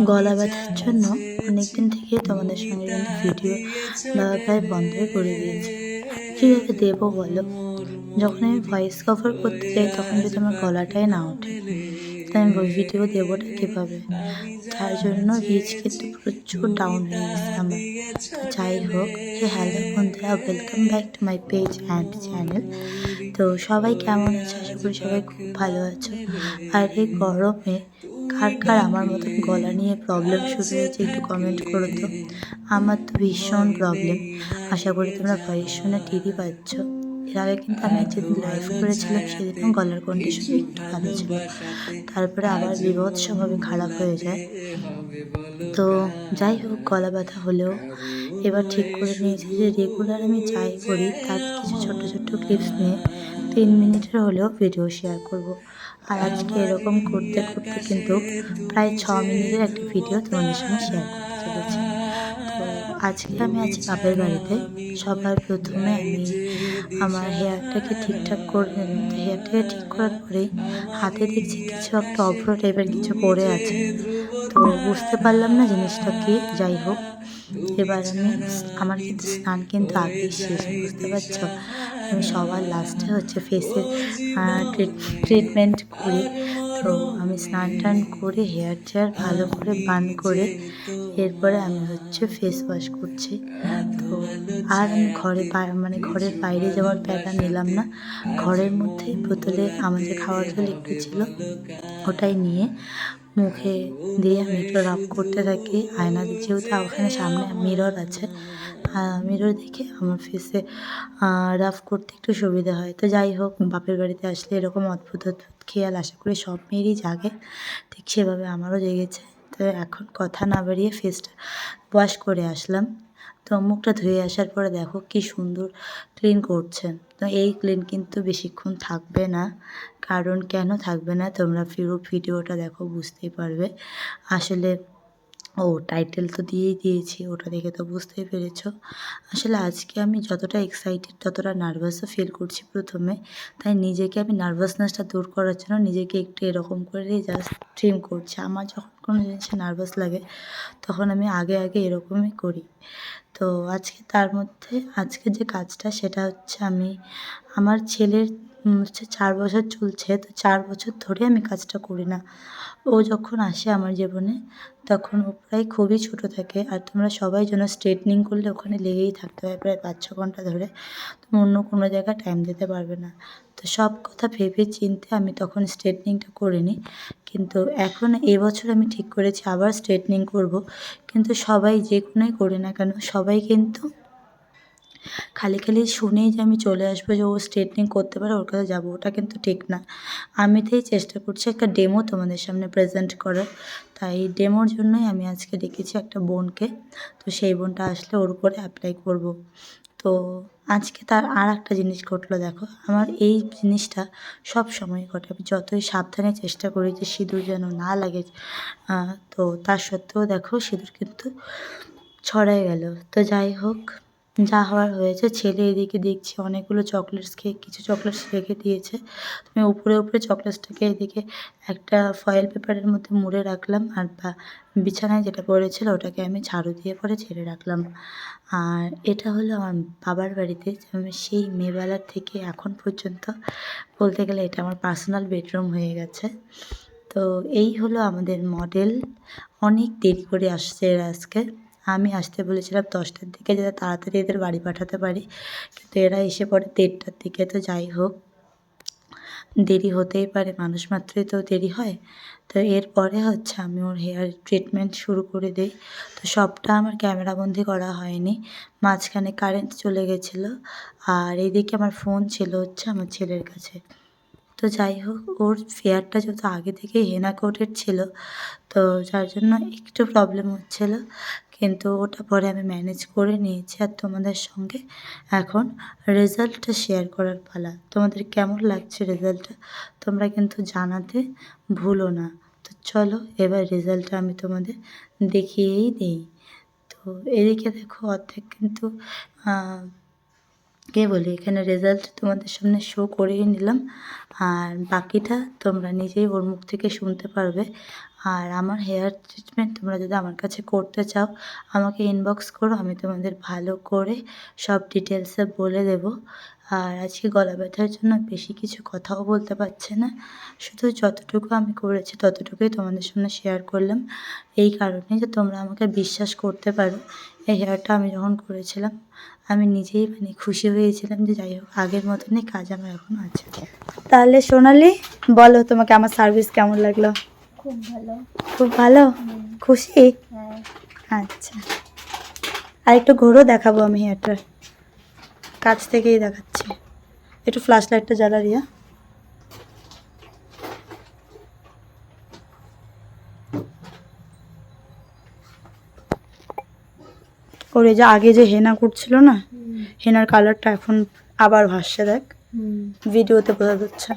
গলা ব্যথার জন্য অনেকদিন থেকেই তোমাদের সঙ্গে কিন্তু ভিডিও দেওয়া প্রায় বন্ধই করে দিয়েছি। কীভাবে দেবো বলো? যখন আমি ভয়েস কভার করতে যাই তখন যদি আমার গলাটাই না ওঠে, তাহলে আমি ভিডিও দেবোটা কীভাবে? যার জন্য রিচ কিন্তু প্রচুর ডাউন হয়ে গেছে আমার। তো যাই হোক, হ্যালো বন্ধুরা, welcome back to my page and channel. তো সবাই কেমন আছো? আশা করি সবাই খুব ভালো আছো। আর এই গরমে কার কার আমার মতন গলা নিয়ে প্রবলেম শুরু হয়েছে একটু কমেন্ট করো তো। আমার তো ভীষণ প্রবলেম। আশা করি তোমরা ভয়েস শুনে টেরই পাচ্ছ। এর আগে কিন্তু আমি যেদিন লাইভ করেছিলাম সেদিনও গলার কন্ডিশন একটু ভালো ছিল, তারপরে আবার বীভৎসভাবে খারাপ হয়ে যায়। তো যাই হোক, গলা ব্যথা হলেও এবার ঠিক করে নিয়েছি যে রেগুলার আমি যাই করি তার কিছু ছোট্ট ছোট্ট ক্লিপস নিয়ে 3 মিনিটের হলেও ভিডিও শেয়ার করব। আর আজকে এরকম করতে করতে কিন্তু প্রায় 6 মিনিটের একটা ভিডিও তোমাদের সঙ্গে শেয়ার করতে চলেছি। তো আজকে আমি আছি বাপের বাড়িতে। সবার প্রথমে আমি আমার হেয়ারটাকে ঠিকঠাক করে নিলাম। তো হেয়ারটাকে ঠিক করার পরেই হাতে দেখছি কিছু একটা অভ্র টাইপের কিছু পড়ে আছে। তো বুঝতে পারলাম না জিনিসটা কি। যাই হোক, এবার আমার কিন্তু স্নান কিন্তু আগেই শেষ, বুঝতে পারছো? আমি সবার লাস্টে হচ্ছে ফেসের ট্রিটমেন্ট করি। তো আমি স্নান-টান করে হেয়ার ভালো করে বান করে এরপরে আমি হচ্ছে ফেস ওয়াশ করছি। তো আর আমি ঘরের বাইরে যাওয়ার প্যারা নিলাম না। ঘরের মধ্যেই বোতলে আমাদের খাওয়ার জল একটু ছিল, ওটাই নিয়ে মুখে দিয়ে আমি একটু রাব করতে থাকি। যেহেতু ওখানে সামনে মিরর আছে, মিরর দেখে আমার ফেসে রাব করতে একটু সুবিধা হয়। তো যাই হোক, বাপের বাড়িতে আসলে এরকম অদ্ভুত অদ্ভুত খেয়াল আশা করি সব মেয়েরই জাগে। ঠিক সেভাবে আমারও জেগেছে। তো এখন কথা না বাড়িয়ে ফেসটা ওয়াশ করে আসলাম। তো মুখটা ধুয়ে আসার পরে দেখো কি সুন্দর ক্লিন করছেন। তো এই ক্লিন কিন্তু বেশিক্ষণ থাকবে না। কারণ কেন থাকবে না, তোমরা পুরো ভিডিওটা দেখো বুঝতেই পারবে। আসলে টাইটেল তো দিয়েই দিয়েছি, ওটা দেখে তো বুঝতেই পেরেছো। আসলে আজকে আমি যতটা এক্সাইটেড ততটা নার্ভাসও ফিল করছি প্রথমে। তাই নিজেকে আমি নার্ভাসনেসটা দূর করার জন্য নিজেকে একটু এরকম করে জাস্ট ট্রিম করছি। আমার যখন কোনো জিনিসে নার্ভাস লাগে তখন আমি আগে এরকমই করি। তো আজকে যে কাজটা সেটা হচ্ছে আমার ছেলের হচ্ছে 4 বছর চলছে। তো 4 বছর ধরে আমি কাজটা করি না। ও যখন আসে আমার জীবনে তখন ও প্রায় খুবই ছোট থাকে। আর তোমরা সবাই জানো স্ট্রেটনিং করলে ওখানে লেগেই থাকতে হয় প্রায় 5-6 ঘন্টা ধরে। তুমি অন্য কোনো জায়গায় টাইম দিতে পারবে না। তো সব কথা ভেবে চিন্তে আমি তখন স্ট্রেটনিংটা করিনি। কিন্তু এখন এবছর আমি ঠিক করেছি আবার স্ট্রেটনিং করব। কিন্তু সবাই যে কোনোই করি না কেন, সবাই কিন্তু খালি শুনেই যে আমি চলে আসবো যে ও স্ট্রেটনিং করতে পারে ওর কাছে যাবো, ওটা কিন্তু ঠিক না। আমি তাই চেষ্টা করছি একটা ডেমো তোমাদের সামনে প্রেজেন্ট করার। তাই ডেমোর জন্যই আমি আজকে ডেকেছি একটা বোনকে। তো সেই বোনটা আসলে ওর উপরে অ্যাপ্লাই করব। তো আজকে তার আর একটা জিনিস ঘটলো দেখো। আমার এই জিনিসটা সব সময় ঘটে। আমি যতই সাবধানে চেষ্টা করি যে সিঁদুর যেন না লাগে, তো তার সত্ত্বেও দেখো সিঁদুর কিন্তু ছড়াই গেল। তো যাই হোক, যা হওয়ার হয়েছে। ছেলে এদিকে দেখছি অনেকগুলো চকলেটস খেয়ে কিছু চকলেটস রেখে দিয়েছে। আমি উপরে চকলেটসটাকে এদিকে একটা ফয়েল পেপারের মধ্যে মুড়ে রাখলাম। আর বিছানায় যেটা পড়েছিল ওটাকে আমি ঝাড়ু দিয়ে পরে ঝেড়ে রাখলাম। আর এটা হলো আমার বাবার বাড়িতে। আমি সেই মেয়েবেলার থেকে এখন পর্যন্ত বলতে গেলে এটা আমার পার্সোনাল বেডরুম হয়ে গেছে। তো এই হলো আমাদের মডেল। অনেক দেরি করে আসছে এরা আজকে। আমি আসতে বলেছিলাম 10টার দিকে, যাতে তাড়াতাড়ি এদের বাড়ি পাঠাতে পারি, কিন্তু এরা এসে পড়ে 1:30টার দিকে। তো যাই হোক, দেরি হতেই পারে, মানুষ মাত্রই তো দেরি হয়। তো এরপরে হচ্ছে আমি ওর হেয়ার ট্রিটমেন্ট শুরু করে দিই। তো সবটা আমার ক্যামেরাবন্দি করা হয়নি, মাঝখানে কারেন্ট চলে গেছিলো। আর এদিকে আমার ফোন ছিল হচ্ছে আমার ছেলের কাছে। তো যাই হোক, ওর ফেয়ারটা যেহেতু আগে থেকেই হেনা কোটেড ছিল, তো যার জন্য একটু প্রবলেম হচ্ছিলো, কিন্তু ওটা পরে আমি ম্যানেজ করে নিয়েছি। আর তোমাদের সঙ্গে এখন রেজাল্টটা শেয়ার করার পালা। তোমাদের কেমন লাগছে রেজাল্টটা তোমরা কিন্তু জানাতে ভুলো না। তো চলো এবার রেজাল্টটা আমি তোমাদের দেখিয়েই দিই। তো এদিকে দেখো অর্ধেক কিন্তু এখানে রেজাল্ট তোমাদের সামনে শো করেই নিলাম। আর বাকিটা তোমরা নিজেই ওর মুখ থেকে শুনতে পারবে। আর আমার হেয়ার ট্রিটমেন্ট তোমরা যদি আমার কাছে করতে চাও আমাকে ইনবক্স করো, আমি তোমাদের ভালো করে সব ডিটেলসে বলে দেবো। আর আজকে গলা ব্যথার জন্য বেশি কিছু কথাও বলতে পারছি না, শুধু যতটুকু আমি করেছি ততটুকুই তোমাদের সামনে শেয়ার করলাম, এই কারণে যে তোমরা আমাকে বিশ্বাস করতে পারো। এই হেয়ারটা আমি যখন করেছিলাম আমি নিজেই মানে খুশি হয়েছিলাম যে যাই হোক আগের মতনই কাজ আমার এখন আছে। তাহলে সোনালি বলো তোমাকে আমার সার্ভিস কেমন লাগলো? খুব ভালো। খুব ভালো? খুশি? হ্যাঁ। আচ্ছা, আর একটু ঘোরও দেখাবো আমি হেয়ারটা, কাছ থেকেই দেখাচ্ছি। একটু ফ্ল্যাশ লাইটটা জ্বালা রিয়া। ওর এই যে আগে যে হেনা করছিল না, হেনার কালারটা এখন আবার ভাসছে, দেখ ভিডিওতে বোঝা যাচ্ছে।